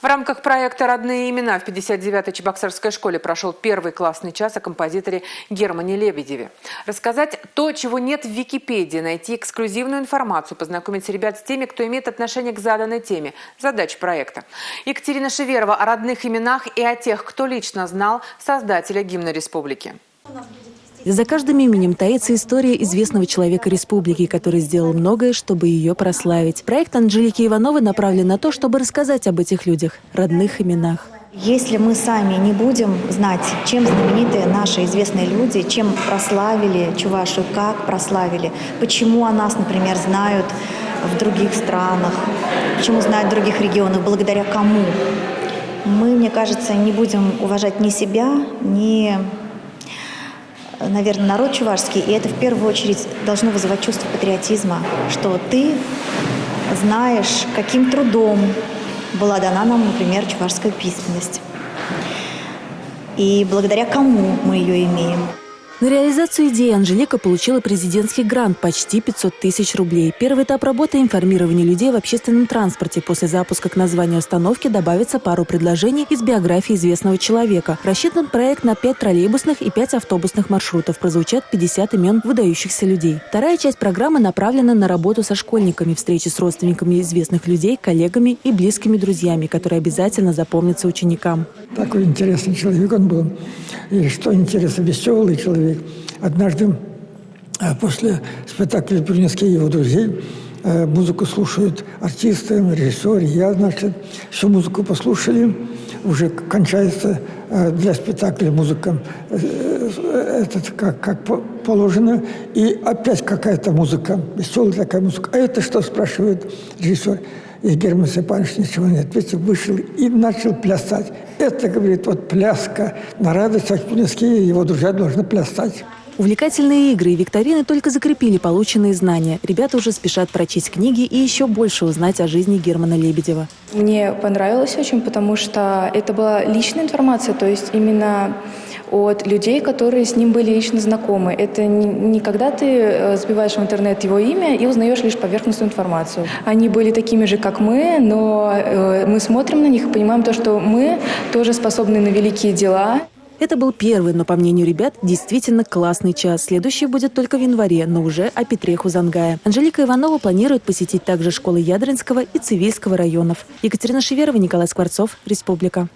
В рамках проекта «Родные имена» в 59-й Чебоксарской школе прошел первый классный час о композиторе Германе Лебедеве. Рассказать то, чего нет в Википедии, найти эксклюзивную информацию, познакомить ребят с теми, кто имеет отношение к заданной теме. Задача проекта. Екатерина Шеверова о родных именах и о тех, кто лично знал создателя гимна республики. За каждым именем таится история известного человека республики, который сделал многое, чтобы ее прославить. Проект Анжелики Ивановой направлен на то, чтобы рассказать об этих людях, родных именах. Если мы сами не будем знать, чем знамениты наши известные люди, чем прославили Чувашию, как прославили, почему о нас, например, знают в других странах, почему знают в других регионах, благодаря кому, мы, мне кажется, не будем уважать ни себя, ни, наверное, народ чувашский. И это в первую очередь должно вызывать чувство патриотизма, что ты знаешь, каким трудом была дана нам, например, чувашская письменность. И благодаря кому мы ее имеем. На реализацию идеи Анжелика получила президентский грант почти 500 тысяч рублей. Первый этап работы – информирование людей в общественном транспорте. После запуска к названию остановки добавится пару предложений из биографии известного человека. Рассчитан проект на 5 троллейбусных и 5 автобусных маршрутов. Прозвучат 50 имен выдающихся людей. Вторая часть программы направлена на работу со школьниками, встречи с родственниками известных людей, коллегами и близкими друзьями, которые обязательно запомнятся ученикам. Такой интересный человек он был. И что интересно, веселый человек. Однажды после спектакля принесли его друзей. Музыку слушают артисты, режиссеры. Я, значит, всю музыку послушали. Уже кончается для спектакля музыка как положено. И опять какая-то музыка, веселая такая музыка. А это что, спрашивает режиссер? И Герман Степанович ничего не ответил, вышел и начал плясать. Это, говорит, вот пляска на радость, Акунинские его друзья должны плясать. Увлекательные игры и викторины только закрепили полученные знания. Ребята уже спешат прочесть книги и еще больше узнать о жизни Германа Лебедева. Мне понравилось очень, потому что это была личная информация, то есть именно от людей, которые с ним были лично знакомы. Это не когда ты забиваешь в интернет его имя и узнаешь лишь поверхностную информацию. Они были такими же, как мы, но мы смотрим на них и понимаем то, что мы тоже способны на великие дела. Это был первый, но, по мнению ребят, действительно классный час. Следующий будет только в январе, но уже о Петре Хузангае. Анжелика Иванова планирует посетить также школы Ядринского и Цивильского районов. Екатерина Шеверова, Николай Скворцов, Республика.